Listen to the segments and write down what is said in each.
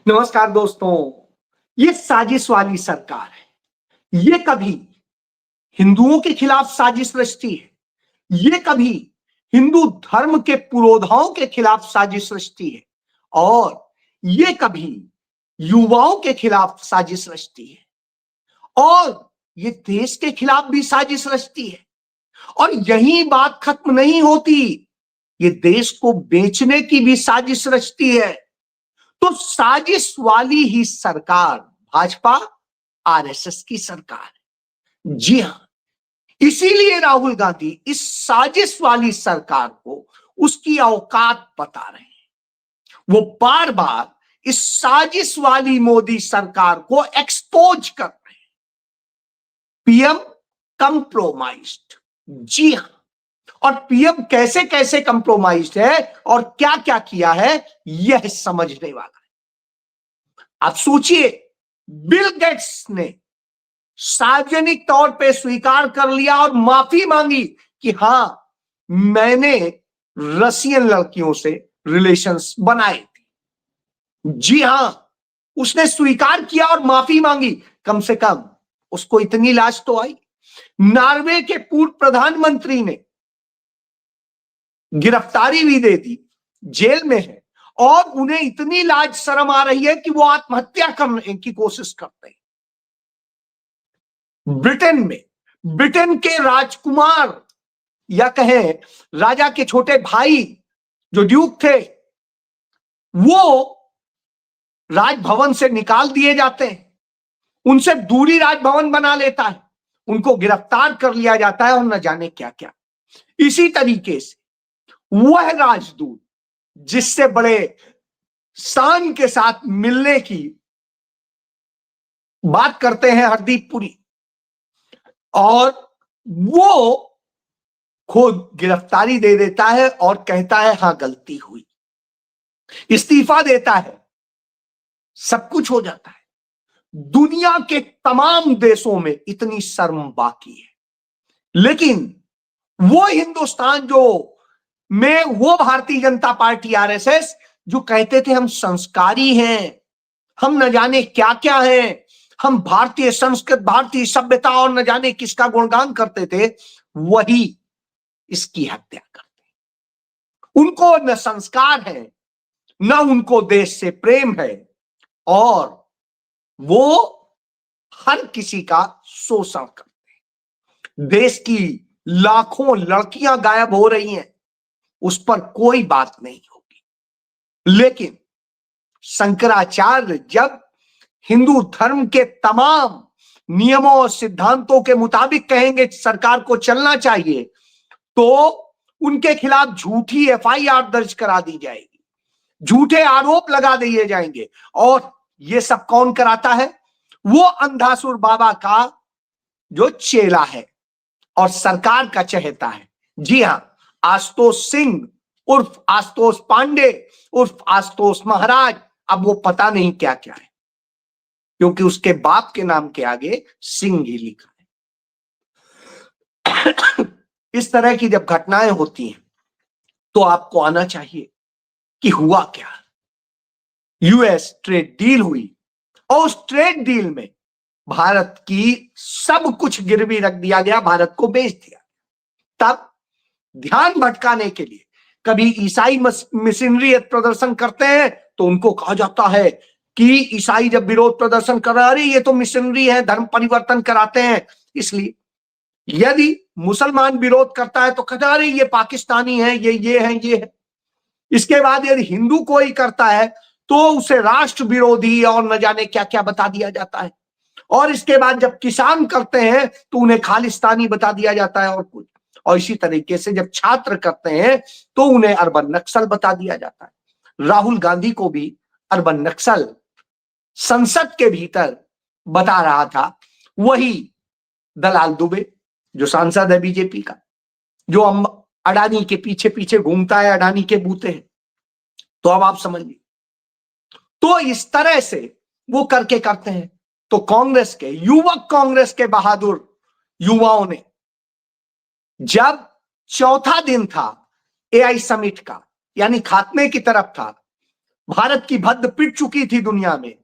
नमस्कार दोस्तों। ये साजिश वाली सरकार है। ये कभी हिंदुओं के खिलाफ साजिश रचती है, ये कभी हिंदू धर्म के पुरोधाओं के खिलाफ साजिश रचती है, और ये कभी युवाओं के खिलाफ साजिश रचती है, और ये देश के खिलाफ भी साजिश रचती है। और यही बात खत्म नहीं होती, ये देश को बेचने की भी साजिश रचती है। तो साजिश वाली ही सरकार भाजपा आरएसएस की सरकार है। जी हां, इसीलिए राहुल गांधी इस साजिश वाली सरकार को उसकी औकात बता रहे हैं। वो बार बार इस साजिश वाली मोदी सरकार को एक्सपोज कर रहे हैं। PM compromised. जी हां, और पीएम कैसे कैसे कंप्रोमाइज्ड है और क्या क्या किया है, यह समझने वाला है। आप सोचिए, बिल गेट्स ने सार्वजनिक तौर पे स्वीकार कर लिया और माफी मांगी कि हां, मैंने रशियन लड़कियों से रिलेशंस बनाए थे। जी हां, उसने स्वीकार किया और माफी मांगी। कम से कम उसको इतनी लाज तो आई। नॉर्वे के पूर्व प्रधानमंत्री ने गिरफ्तारी भी दे दी, जेल में है, और उन्हें इतनी लाज शर्म आ रही है कि वो आत्महत्या करने की कोशिश करते हैं। ब्रिटेन के राजकुमार या कहें राजा के छोटे भाई जो ड्यूक थे, वो राजभवन से निकाल दिए जाते हैं। उनसे दूरी राजभवन बना लेता है, उनको गिरफ्तार कर लिया जाता है और न जाने क्या क्या। इसी तरीके से वह राजदूत जिससे बड़े शान के साथ मिलने की बात करते हैं हरदीप पुरी, और वो खुद गिरफ्तारी दे देता है और कहता है हां गलती हुई, इस्तीफा देता है, सब कुछ हो जाता है। दुनिया के तमाम देशों में इतनी शर्म बाकी है, लेकिन वो हिंदुस्तान जो में वो भारतीय जनता पार्टी आरएसएस जो कहते थे हम संस्कारी हैं, हम न जाने क्या क्या हैं, हम भारतीय संस्कृत, भारतीय सभ्यता और न जाने किसका गुणगान करते थे, वही इसकी हत्या करते। उनको न संस्कार है, न उनको देश से प्रेम है, और वो हर किसी का शोषण करते हैं। देश की लाखों लड़कियां गायब हो रही हैं, उस पर कोई बात नहीं होगी। लेकिन शंकराचार्य जब हिंदू धर्म के तमाम नियमों और सिद्धांतों के मुताबिक कहेंगे सरकार को चलना चाहिए, तो उनके खिलाफ झूठी एफआईआर दर्ज करा दी जाएगी, झूठे आरोप लगा दिए जाएंगे। और ये सब कौन कराता है? वो अंधासुर बाबा का जो चेला है और सरकार का चहेता है। जी हां, आशुतोष सिंह उर्फ आशुतोष पांडे उर्फ आशुतोष महाराज। अब वो पता नहीं क्या क्या है, क्योंकि उसके बाप के नाम के आगे सिंह ही लिखा है। इस तरह की जब घटनाएं होती हैं तो आपको आना चाहिए कि हुआ क्या। यूएस ट्रेड डील हुई, और उस ट्रेड डील में भारत की सब कुछ गिरवी रख दिया गया, भारत को बेच दिया। तब ध्यान भटकाने के लिए कभी ईसाई मिशनरी प्रदर्शन करते हैं तो उनको कहा जाता है कि ईसाई जब विरोध प्रदर्शन कर रहे हैं, ये तो मिशनरी है, धर्म परिवर्तन कराते हैं। इसलिए यदि मुसलमान विरोध करता है तो कहता है ये पाकिस्तानी है, ये है, ये है। इसके बाद यदि हिंदू कोई करता है तो उसे राष्ट्र विरोधी और न जाने क्या क्या बता दिया जाता है। और इसके बाद जब किसान करते हैं तो उन्हें खालिस्तानी बता दिया जाता है और कुछ। और इसी तरीके से जब छात्र करते हैं तो उन्हें अर्बन नक्सल बता दिया जाता है। राहुल गांधी को भी अर्बन नक्सल संसद के भीतर बता रहा था वही दलाल दुबे, जो सांसद है बीजेपी का, जो अडानी के पीछे पीछे घूमता है, अडानी के बूते हैं। तो अब आप समझिए, तो इस तरह से वो करके करते हैं। तो कांग्रेस के युवक, कांग्रेस के बहादुर युवाओं ने जब चौथा दिन था एआई समिट का, यानी खात्मे की तरफ था, भारत की भद्द पिट चुकी थी दुनिया में,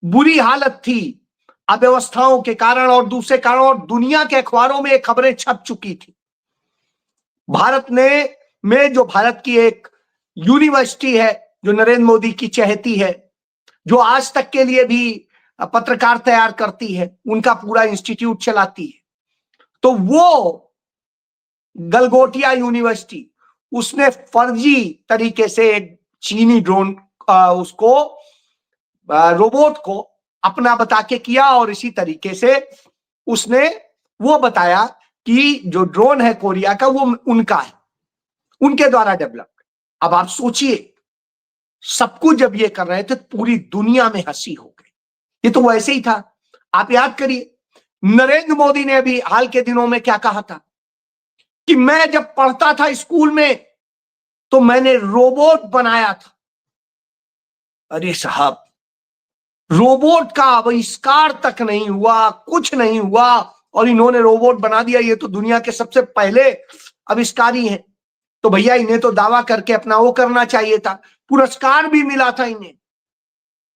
बुरी हालत थी अव्यवस्थाओं के कारण और दूसरे कारण, और दुनिया के अखबारों में खबरें छप चुकी थी। भारत में जो भारत की एक यूनिवर्सिटी है जो नरेंद्र मोदी की चहेती है, जो आज तक के लिए भी पत्रकार तैयार करती है, उनका पूरा इंस्टीट्यूट चलाती है, तो वो गलगोटिया यूनिवर्सिटी, उसने फर्जी तरीके से एक चीनी ड्रोन उसको रोबोट को अपना बता के किया, और इसी तरीके से उसने वो बताया कि जो ड्रोन है कोरिया का वो उनका है, उनके द्वारा डेवलप। अब आप सोचिए, सब कुछ जब ये कर रहे थे पूरी दुनिया में हंसी हो गई। ये तो वैसे ही था। आप याद करिए, नरेंद्र मोदी ने अभी हाल के दिनों में क्या कहा था कि मैं जब पढ़ता था स्कूल में तो मैंने रोबोट बनाया था। अरे साहब, रोबोट का आविष्कार तक नहीं हुआ, कुछ नहीं हुआ, और इन्होंने रोबोट बना दिया। ये तो दुनिया के सबसे पहले आविष्कारी हैं, तो भैया इन्हें तो दावा करके अपना वो करना चाहिए था, पुरस्कार भी मिला था इन्हें।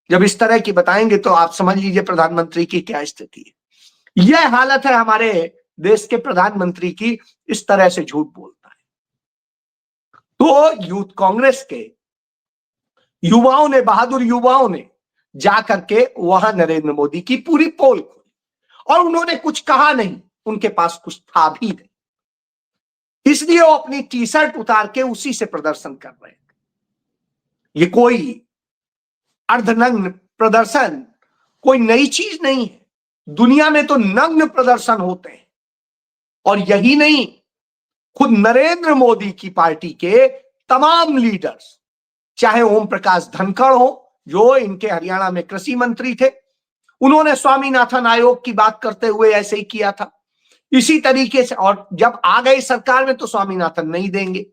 जब इस तरह की बताएंगे तो आप समझ लीजिए प्रधानमंत्री की क्या स्थिति है। यह हालत है हमारे देश के प्रधानमंत्री की, इस तरह से झूठ बोलता है। तो यूथ कांग्रेस के युवाओं ने, बहादुर युवाओं ने जाकर के वहां नरेंद्र मोदी की पूरी पोल खोली, और उन्होंने कुछ कहा नहीं, उनके पास कुछ था भी नहीं, इसलिए वो अपनी टी शर्ट उतार के उसी से प्रदर्शन कर रहे थे। ये कोई अर्धनग्न प्रदर्शन कोई नई चीज नहीं है, दुनिया में तो नग्न प्रदर्शन होते हैं। और यही नहीं, खुद नरेंद्र मोदी की पार्टी के तमाम लीडर्स, चाहे ओम प्रकाश धनखड़ हो जो इनके हरियाणा में कृषि मंत्री थे, उन्होंने स्वामीनाथन आयोग की बात करते हुए ऐसे ही किया था इसी तरीके से, और जब आ गई सरकार में तो स्वामीनाथन नहीं देंगे।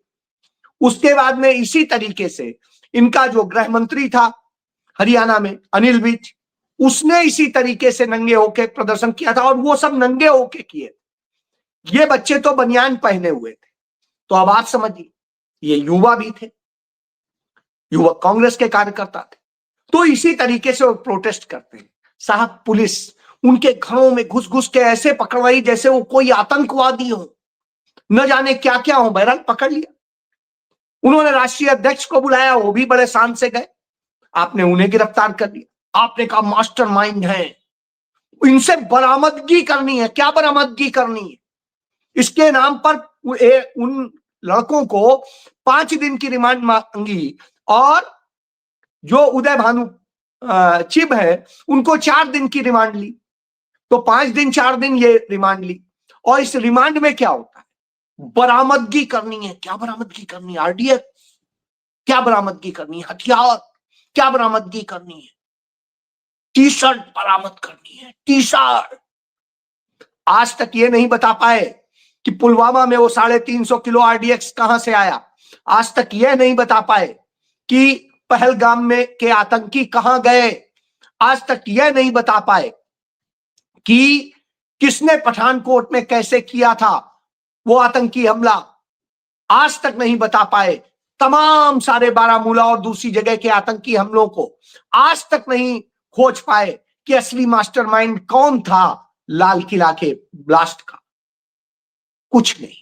उसके बाद में इसी तरीके से इनका जो गृह मंत्री था हरियाणा में, अनिल विज, उसने इसी तरीके से नंगे होके प्रदर्शन किया था, और वो सब नंगे होके किए। ये बच्चे तो बनियान पहने हुए थे। तो अब आप समझिए, ये युवा भी थे, युवा कांग्रेस के कार्यकर्ता थे, तो इसी तरीके से वो प्रोटेस्ट करते हैं। साहब, पुलिस उनके घरों में घुस घुस के ऐसे पकड़वाई जैसे वो कोई आतंकवादी हो, न जाने क्या क्या हो, बहरहाल पकड़ लिया। उन्होंने राष्ट्रीय अध्यक्ष को बुलाया, वो भी बड़े शान से गए, आपने उन्हें गिरफ्तार कर लिया। आपने कहा मास्टरमाइंड है, इनसे बरामदगी करनी है। क्या बरामदगी करनी है? इसके नाम पर उन लड़कों को 5 दिन की रिमांड मांगी, और जो उदय भानु चिब है उनको 4 दिन की रिमांड ली। तो 5 दिन 4 दिन ये रिमांड ली, और इस रिमांड में क्या होता है? बरामदगी करनी है। क्या बरामदगी करनी है? आरडीएक्स। क्या बरामदगी करनी है? हथियार। क्या बरामदगी करनी है? टी शर्ट बरामद करनी है, टी शर्ट। आज तक ये नहीं बता पाए कि पुलवामा में वो 350 किलो आरडीएक्स कहां से आया। आज तक यह नहीं बता पाए कि पहलगाम में के आतंकी कहां गए। आज तक यह नहीं बता पाए कि किसने पठानकोट में कैसे किया था वो आतंकी हमला। आज तक नहीं बता पाए। तमाम सारे बारामूला और दूसरी जगह के आतंकी हमलों को आज तक नहीं खोज पाए कि असली मास्टरमाइंड कौन था लाल किला के ब्लास्ट का। कुछ नहीं।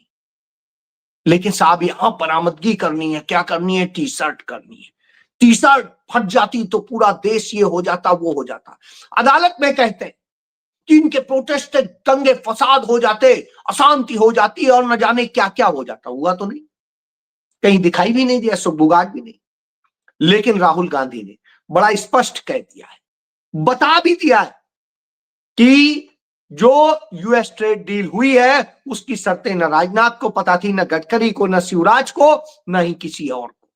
लेकिन साहब, यहां बरामदगी करनी है। क्या करनी है? टी शर्ट करनी है। टी शर्ट फट जाती तो पूरा देश ये हो जाता, वो हो जाता। अदालत में कहते हैं कि इनके प्रोटेस्ट दंगे फसाद हो जाते, अशांति हो जाती, और न जाने क्या क्या हो जाता। हुआ तो नहीं, कहीं दिखाई भी नहीं दिया, सुगबुगाहट भी नहीं। लेकिन राहुल गांधी ने बड़ा स्पष्ट कह दिया है, बता भी दिया है कि जो यूएस ट्रेड डील हुई है उसकी शर्तें न राजनाथ को पता थी, न गडकरी को, न शिवराज को, न ही किसी और को।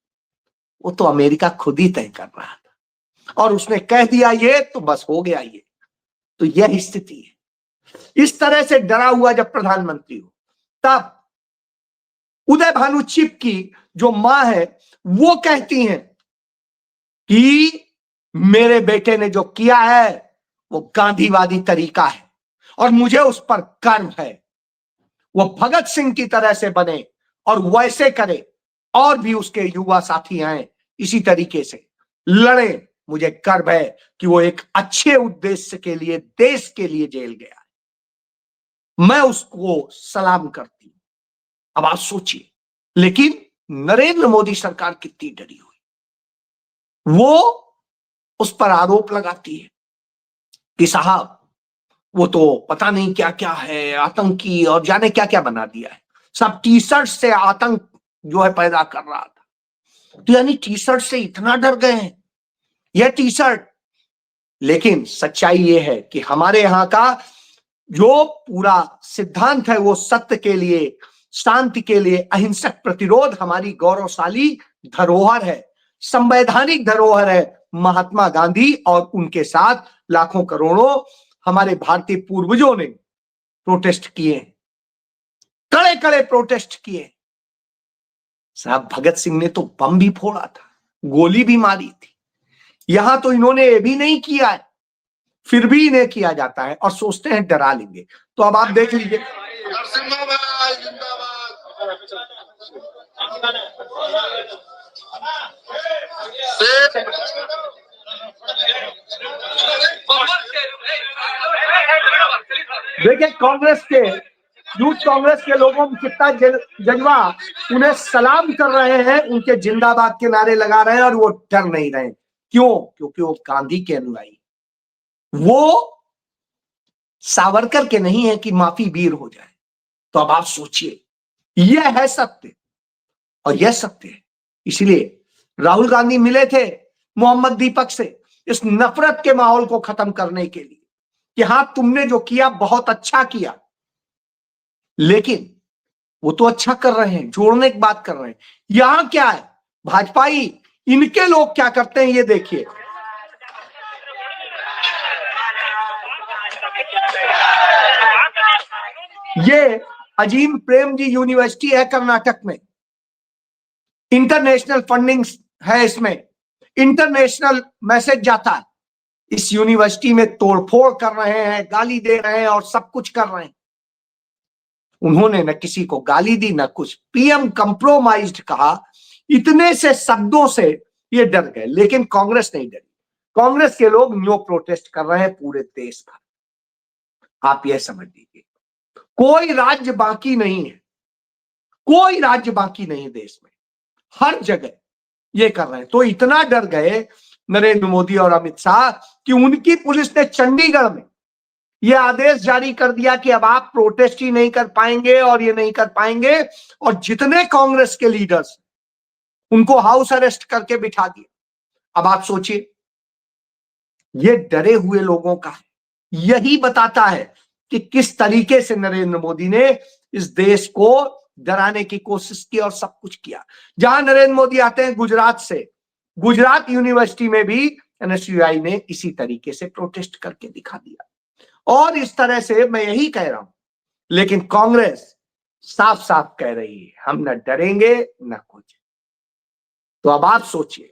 वो तो अमेरिका खुद ही तय कर रहा था, और उसने कह दिया ये तो बस हो गया ये। तो यह स्थिति है। इस तरह से डरा हुआ जब प्रधानमंत्री हो, तब उदय भानु चिब की जो मां है वो कहती हैं कि मेरे बेटे ने जो किया है वो गांधीवादी तरीका है, और मुझे उस पर गर्व है। वो भगत सिंह की तरह से बने और वैसे करे, और भी उसके युवा साथी आए इसी तरीके से। लड़े। मुझे गर्व है कि वो एक अच्छे उद्देश्य के लिए, देश के लिए जेल गया, मैं उसको सलाम करती हूं। अब आप सोचिए, लेकिन नरेंद्र मोदी सरकार कितनी डरी हुई। वो उस पर आरोप लगाती है कि साहब वो तो पता नहीं क्या क्या है, आतंकी और जाने क्या क्या बना दिया है, सब टी शर्ट से आतंक जो है पैदा कर रहा था। तो यानी टी शर्ट से इतना डर गए हैं, यह टी शर्ट। लेकिन सच्चाई यह है कि हमारे यहां का जो पूरा सिद्धांत है वो सत्य के लिए, शांति के लिए, अहिंसक प्रतिरोध हमारी गौरवशाली धरोहर है, संवैधानिक धरोहर है। महात्मा गांधी और उनके साथ लाखों करोड़ों हमारे भारतीय पूर्वजों ने प्रोटेस्ट किए, कड़े कड़े प्रोटेस्ट किए। साहब भगत सिंह ने तो बम भी फोड़ा था, गोली भी मारी थी। यहां तो इन्होंने ये भी नहीं किया है, फिर भी इन्हें किया जाता है और सोचते हैं डरा लेंगे। तो अब आप देख लीजिए, देखिए कांग्रेस के, यूथ कांग्रेस के लोगों में कितना जज्बा, उन्हें सलाम कर रहे हैं, उनके जिंदाबाद के नारे लगा रहे हैं और वो डर नहीं रहे। क्यों? क्योंकि वो गांधी के अनुयायी, वो सावरकर के नहीं है कि माफी वीर हो जाए। तो अब आप सोचिए, यह है सत्य और यह सत्य है। इसलिए राहुल गांधी मिले थे मोहम्मद दीपक से इस नफरत के माहौल को खत्म करने के लिए कि हाँ तुमने जो किया बहुत अच्छा किया, लेकिन वो तो अच्छा कर रहे हैं, जोड़ने की बात कर रहे हैं। यहां क्या है, भाजपाई इनके लोग क्या करते हैं ये देखिए। ये अजीम प्रेम जी यूनिवर्सिटी है कर्नाटक में, इंटरनेशनल फंडिंग है, इसमें इंटरनेशनल मैसेज जाता है। इस यूनिवर्सिटी में तोड़फोड़ कर रहे हैं, गाली दे रहे हैं और सब कुछ कर रहे हैं। उन्होंने न किसी को गाली दी न कुछ, पीएम कंप्रोमाइज्ड कहा, इतने से शब्दों से ये डर गए। लेकिन कांग्रेस नहीं डरी, कांग्रेस के लोग नो प्रोटेस्ट कर रहे हैं पूरे देश भर। आप यह समझ लीजिए, कोई राज्य बाकी नहीं है, कोई राज्य बाकी नहीं देश में, हर जगह ये कर रहे हैं। तो इतना डर गए नरेंद्र मोदी और अमित शाह कि उनकी पुलिस ने चंडीगढ़ में यह आदेश जारी कर दिया कि अब आप प्रोटेस्ट ही नहीं कर पाएंगे और ये नहीं कर पाएंगे, और जितने कांग्रेस के लीडर्स उनको हाउस अरेस्ट करके बिठा दिया। अब आप सोचिए, ये डरे हुए लोगों का यही बताता है कि किस तरीके से नरेंद्र मोदी ने इस देश को डराने की कोशिश की और सब कुछ किया। जहां नरेंद्र मोदी आते हैं गुजरात से, गुजरात यूनिवर्सिटी में भी एनएसयूआई ने इसी तरीके से प्रोटेस्ट करके दिखा दिया। और इस तरह से मैं यही कह रहा हूं, लेकिन कांग्रेस साफ साफ कह रही है हम न डरेंगे न कुछ। तो अब आप सोचिए,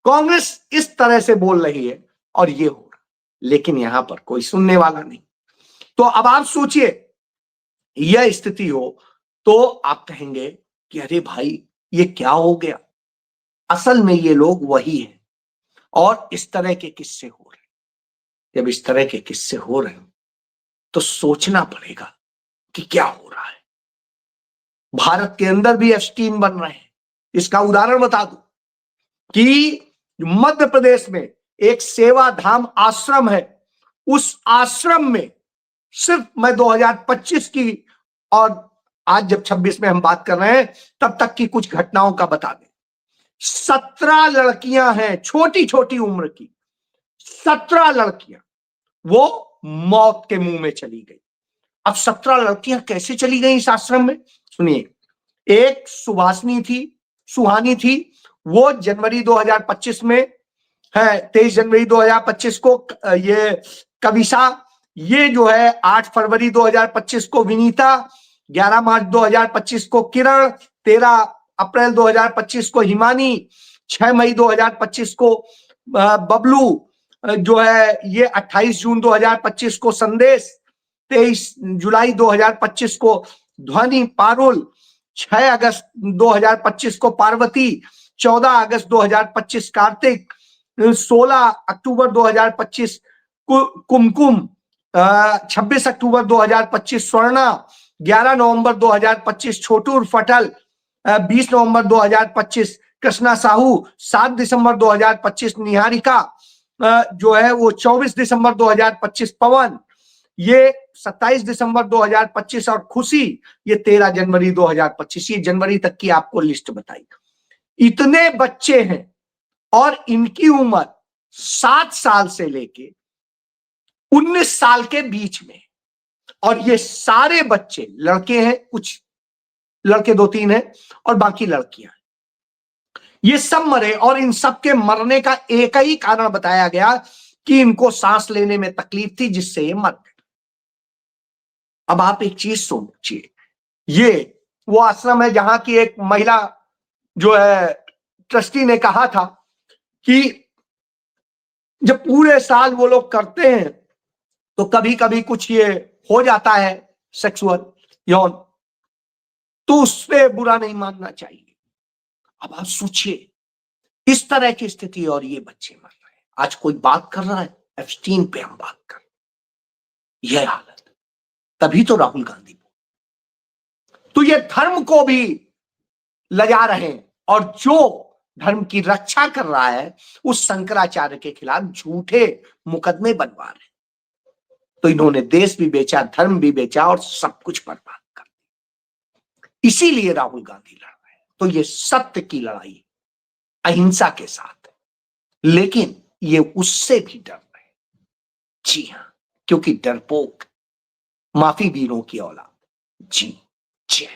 कांग्रेस इस तरह से बोल रही है और ये हो रहा, लेकिन यहां पर कोई सुनने वाला नहीं। तो अब आप सोचिए, यह स्थिति हो तो आप कहेंगे कि अरे भाई ये क्या हो गया। असल में ये लोग वही हैं और इस तरह के किस्से हो रहे। जब इस तरह के किस्से हो रहे तो सोचना पड़ेगा कि क्या हो रहा है। भारत के अंदर भी एप्स्टीन बन रहे हैं। इसका उदाहरण बता दूं कि मध्य प्रदेश में एक सेवा धाम आश्रम है, उस आश्रम में सिर्फ मैं 2025 की और आज जब 26 में हम बात कर रहे हैं तब तक की कुछ घटनाओं का बता दें। 17 लड़कियां हैं, छोटी छोटी उम्र की 17 लड़कियां, वो मौत के मुंह में चली गई। अब 17 लड़कियां कैसे चली गई इस आश्रम में, सुनिए। एक सुभाषनी थी, सुहानी थी, वो जनवरी 2025 में है, 23 जनवरी 2025 को ये कविशा, ये जो है 8 फरवरी 2025 को विनीता, 11 मार्च 2025 को किरण, 13 अप्रैल 2025 को हिमानी, 6 मई 2025 को बबलू, जो है ये 28 जून 2025 को संदेश, 23 जुलाई 2025 को ध्वनि पारुल, 6 अगस्त 2025 को पार्वती, 14 अगस्त 2025 कार्तिक, 16 अक्टूबर 2025 कुमकुम, 26 अक्टूबर 2025 स्वर्णा, 11 नवंबर 2025 छोटू उर्फ अटल, 20 नवंबर 2025 कृष्णा साहू, 7 दिसंबर 2025 निहारिका, जो है वो 24 दिसंबर 2025 पवन, ये 27 दिसंबर 2025 और खुशी ये 13 जनवरी 2025। ये जनवरी तक की आपको लिस्ट बताई। इतने बच्चे हैं और इनकी उम्र 7 साल से लेके 19 साल के बीच में, और ये सारे बच्चे लड़के हैं, कुछ लड़के 2-3 हैं और बाकी लड़कियां। ये सब मरे और इन सब के मरने का एक ही कारण बताया गया कि इनको सांस लेने में तकलीफ थी जिससे ये मर गए। अब आप एक चीज सोचिए, ये वो आश्रम है जहां की एक महिला जो है ट्रस्टी ने कहा था कि जब पूरे साल वो लोग करते हैं तो कभी कभी कुछ ये हो जाता है सेक्सुअल यौन, तो उससे बुरा नहीं मानना चाहिए। अब आप सोचिए इस तरह की स्थिति और ये बच्चे मर रहे हैं। आज कोई बात कर रहा है, एप्स्टीन पे हम बात कर, यह हालत, तभी तो राहुल गांधी तो ये धर्म को भी लजा रहे हैं और जो धर्म की रक्षा कर रहा है उस शंकराचार्य के खिलाफ झूठे मुकदमे बनवा रहे हैं। तो इन्होंने देश भी बेचा, धर्म भी बेचा और सब कुछ बर्बाद कर दिया। इसीलिए राहुल गांधी लड़ रहे हैं। तो ये सत्य की लड़ाई अहिंसा के साथ, लेकिन ये उससे भी डर रहे हैं। जी हां, क्योंकि डरपोक माफी वीरों की औलाद। जी जय।